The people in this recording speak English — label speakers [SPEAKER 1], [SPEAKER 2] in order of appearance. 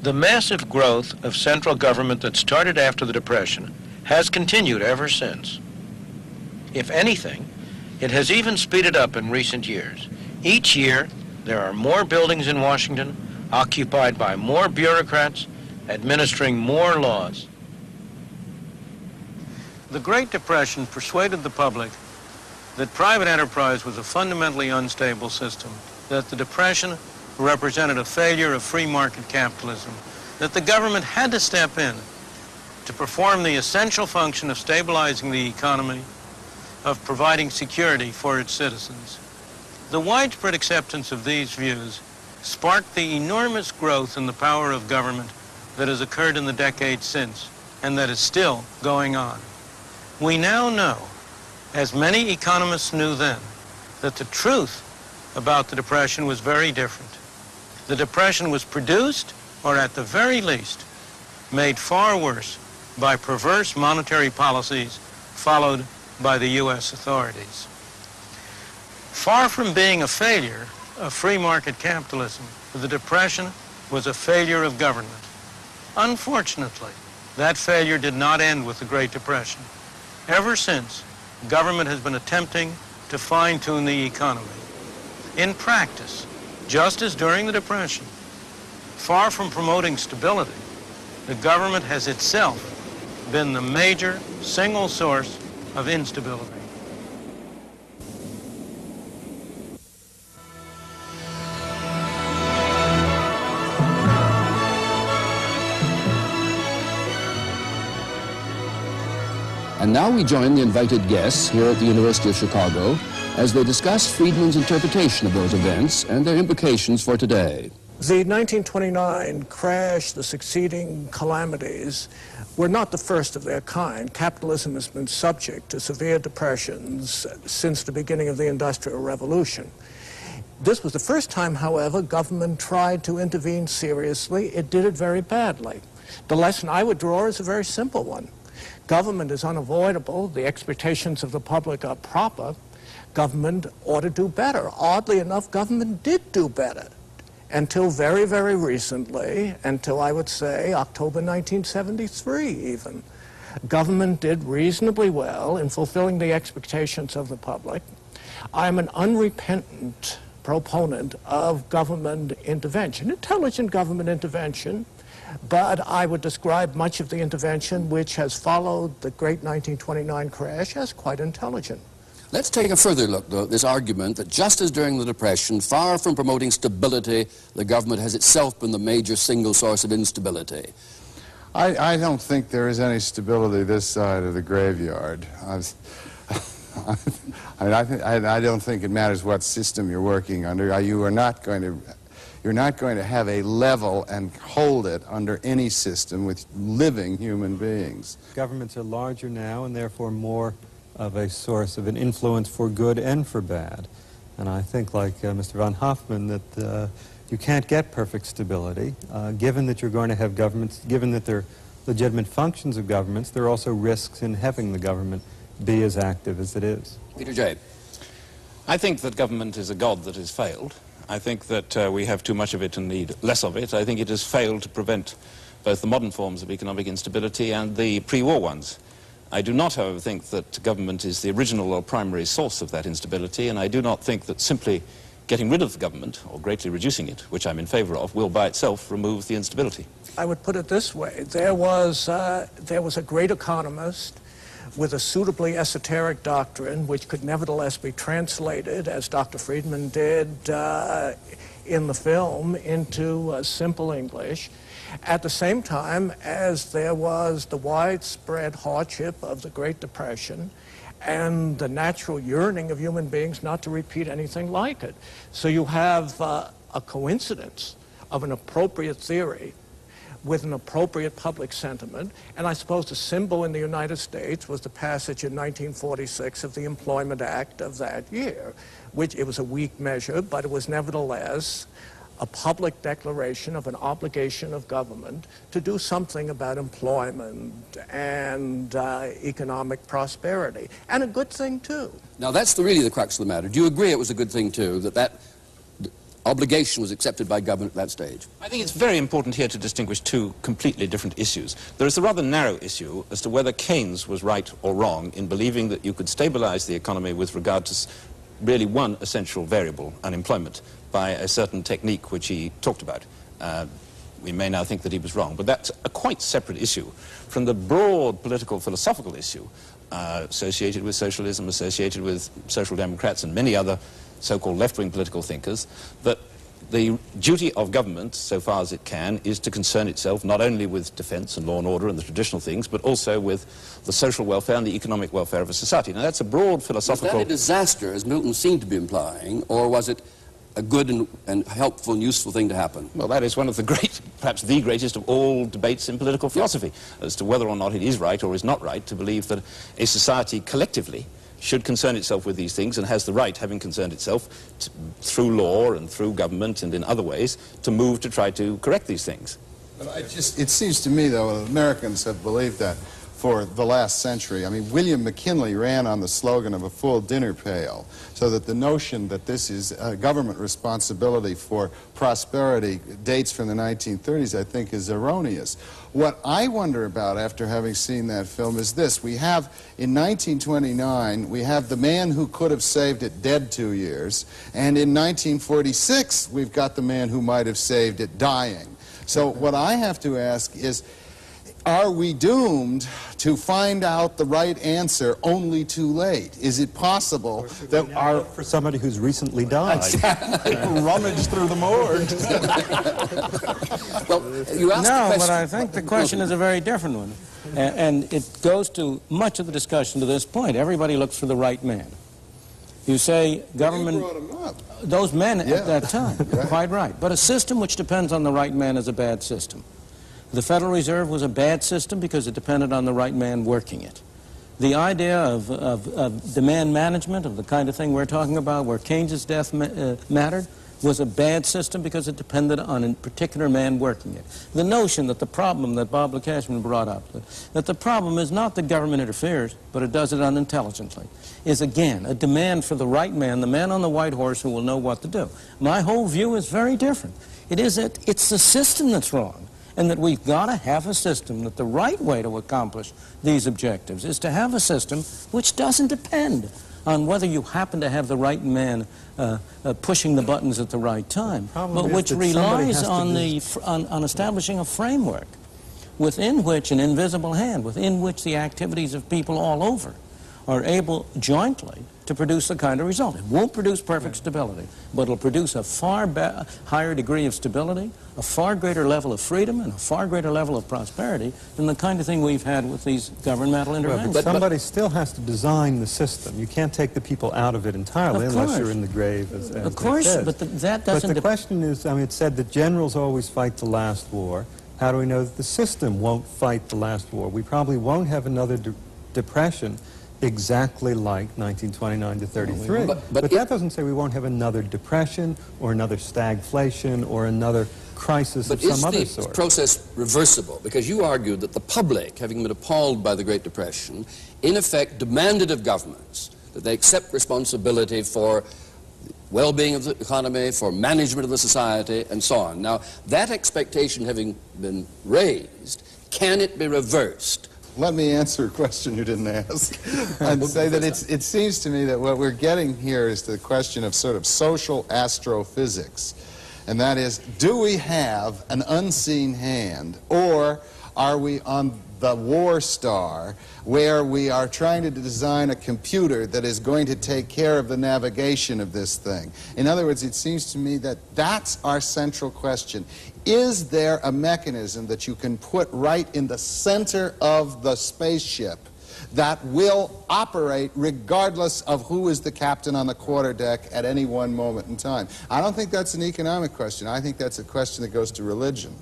[SPEAKER 1] The massive growth of central government that started after the Depression has continued ever since. If anything, it has even speeded up in recent years. Each year, there are more buildings in Washington, occupied by more bureaucrats, administering more laws. The Great Depression persuaded the public that private enterprise was a fundamentally unstable system, that the Depression represented a failure of free market capitalism, that the government had to step in to perform the essential function of stabilizing the economy, of providing security for its citizens. The widespread acceptance of these views sparked the enormous growth in the power of government that has occurred in the decades since, and that is still going on. We now know, as many economists knew then, that the truth about the Depression was very different. The Depression was produced, or at the very least, made far worse by perverse monetary policies followed by the U.S. authorities. Far from being a failure of free market capitalism, the Depression was a failure of government. Unfortunately, that failure did not end with the Great Depression. Ever since, government has been attempting to fine-tune the economy. In practice, just as during the Depression, far from promoting stability, the government has itself been the major single source of instability.
[SPEAKER 2] And now we join the invited guests here at the University of Chicago as they discuss Friedman's interpretation of those events and their implications for today.
[SPEAKER 3] The 1929 crash, the succeeding calamities, were not the first of their kind. Capitalism has been subject to severe depressions since the beginning of the Industrial Revolution. This was the first time, however, government tried to intervene seriously. It did it very badly. The lesson I would draw is a very simple one. Government is unavoidable. The expectations of the public are proper. Government ought to do better. Oddly enough, government did do better until very, very recently, until I would say October 1973 even. Government did reasonably well in fulfilling the expectations of the public. I'm an unrepentant proponent of government intervention, intelligent government intervention, but I would describe much of the intervention which has followed the great 1929 crash as quite intelligent.
[SPEAKER 2] Let's take a further look, though, at this argument that just as during the Depression, far from promoting stability, the government has itself been the major single source of instability.
[SPEAKER 4] I don't think there is any stability this side of the graveyard. I don't think it matters what system you're working under. You're not going to have a level and hold it under any system with living human beings.
[SPEAKER 5] Governments are larger now and therefore more of a source of an influence for good and for bad. And I think, like Mr. von Hoffman, that you can't get perfect stability. Given that you're going to have governments, given that they're legitimate functions of governments, there are also risks in having the government be as active as it is.
[SPEAKER 2] Peter J.
[SPEAKER 6] I think that government is a god that has failed. I think that we have too much of it and need less of it. I think it has failed to prevent both the modern forms of economic instability and the pre-war ones. I do not, however, think that government is the original or primary source of that instability, and I do not think that simply getting rid of the government, or greatly reducing it, which I'm in favor of, will by itself remove the instability.
[SPEAKER 3] I would put it this way. There was a great economist with a suitably esoteric doctrine, which could nevertheless be translated, as Dr. Friedman did in the film, into simple English, at the same time as there was the widespread hardship of the Great Depression and the natural yearning of human beings not to repeat anything like it. So you have a coincidence of an appropriate theory with an appropriate public sentiment, and I suppose the symbol in the United States was the passage in 1946 of the Employment Act of that year, which it was a weak measure, but it was nevertheless a public declaration of an obligation of government to do something about employment and economic prosperity, and a good thing too.
[SPEAKER 2] Now that's really the crux of the matter. Do you agree it was a good thing too, that obligation was accepted by government at that stage?
[SPEAKER 6] I think it's very important here to distinguish two completely different issues. There is a rather narrow issue as to whether Keynes was right or wrong in believing that you could stabilize the economy with regard to really one essential variable, unemployment, by a certain technique which he talked about. We may now think that he was wrong, but that's a quite separate issue from the broad political philosophical issue associated with socialism, associated with social democrats and many other so-called left-wing political thinkers, that the duty of government, so far as it can, is to concern itself not only with defense and law and order and the traditional things, but also with the social welfare and the economic welfare of a society. Now, that's a broad philosophical...
[SPEAKER 2] Was that a disaster, as Milton seemed to be implying, or was it a good and helpful and useful thing to happen?
[SPEAKER 6] Well, that is one of the great, perhaps the greatest of all debates in political philosophy, as to whether or not it is right or is not right to believe that a society collectively should concern itself with these things and has the right, having concerned itself through law and through government and in other ways, to move to try to correct these things.
[SPEAKER 4] But it seems to me, though, Americans have believed that for the last century. I mean, William McKinley ran on the slogan of a full dinner pail, so that the notion that this is a government responsibility for prosperity dates from the 1930s, I think, is erroneous. What I wonder about after having seen that film is this. We have, in 1929, we have the man who could have saved it dead 2 years, and in 1946, we've got the man who might have saved it dying. So what I have to ask is, are we doomed to find out the right answer only too late? Is it possible that our...
[SPEAKER 5] For somebody who's recently died.
[SPEAKER 4] Rummage through the morgue.
[SPEAKER 2] Well, you asked the
[SPEAKER 1] No,
[SPEAKER 2] question...
[SPEAKER 1] but I think the question is a very different one. And it goes to much of the discussion to this point. Everybody looks for the right man. You say government...
[SPEAKER 4] You brought him up.
[SPEAKER 1] Those men
[SPEAKER 4] Yeah.
[SPEAKER 1] at that time,
[SPEAKER 4] Right.
[SPEAKER 1] quite right. But a system which depends on the right man is a bad system. The Federal Reserve was a bad system because it depended on the right man working it. The idea of demand management, of the kind of thing we're talking about, where Keynes's death mattered, was a bad system because it depended on a particular man working it. The notion that the problem that Bob Cashman brought up, that the problem is not that government interferes, but it does it unintelligently, is again a demand for the right man, the man on the white horse who will know what to do. My whole view is very different. It's the system that's wrong. And that we've got to have a system, that the right way to accomplish these objectives is to have a system which doesn't depend on whether you happen to have the right man pushing the buttons at the right time, but which relies on establishing a framework within which an invisible hand, within which the activities of people all over are able jointly to produce the kind of result. It won't produce perfect stability, but it'll produce a far higher degree of stability, a far greater level of freedom, and a far greater level of prosperity than the kind of thing we've had with these governmental interventions.
[SPEAKER 5] But somebody still has to design the system. You can't take the people out of it entirely unless you're in the grave, as
[SPEAKER 1] of course, but that doesn't...
[SPEAKER 5] But the question is, I mean, it's said that generals always fight the last war. How do we know that the system won't fight the last war? We probably won't have another depression exactly like 1929 to 33. But that doesn't say we won't have another depression or another stagflation or another crisis of some other sort.
[SPEAKER 2] But is the process reversible? Because you argued that the public, having been appalled by the Great Depression, in effect demanded of governments that they accept responsibility for well-being of the economy, for management of the society, and so on. Now, that expectation having been raised, can it be reversed?
[SPEAKER 4] Let me answer a question you didn't ask and say that it seems to me that what we're getting here is the question of sort of social astrophysics. And that is, do we have an unseen hand, or are we on the war star where we are trying to design a computer that is going to take care of the navigation of this thing? In other words, it seems to me that that's our central question. Is there a mechanism that you can put right in the center of the spaceship that will operate regardless of who is the captain on the quarterdeck at any one moment in time? I don't think that's an economic question. I think that's a question that goes to religion.